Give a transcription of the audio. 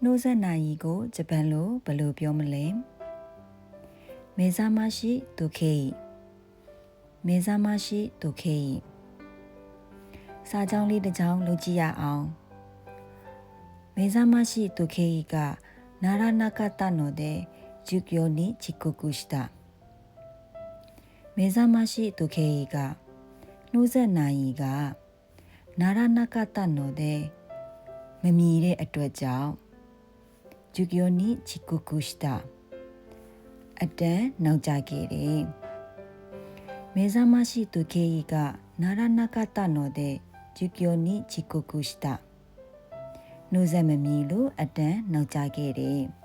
နှိုးဆက်နိုင်ကိုဂျပန်လိုဘယ်လိုပြောမလဲမေဇာမရှိတိုခေイမေဇာမရှိတိုခေイစာကြောင်းလေးတစ်ကြောင်းလုပ်ကြည့်ရအောင်မေဇာမရှိတိုခေイがならなかったので授業に遅刻した目覚まし時計がနှိုးဆက်နိုင်ကならなかったのでမမီတဲ့အတွက်ကြောင့်授業に遅刻したအတန်းနောက်ကျခဲ့တယ်目覚まし時計がならなかったので授業に遅刻したနှိုးဆက်မမီလို့အတန်းနောက်ကျခဲ့တယ်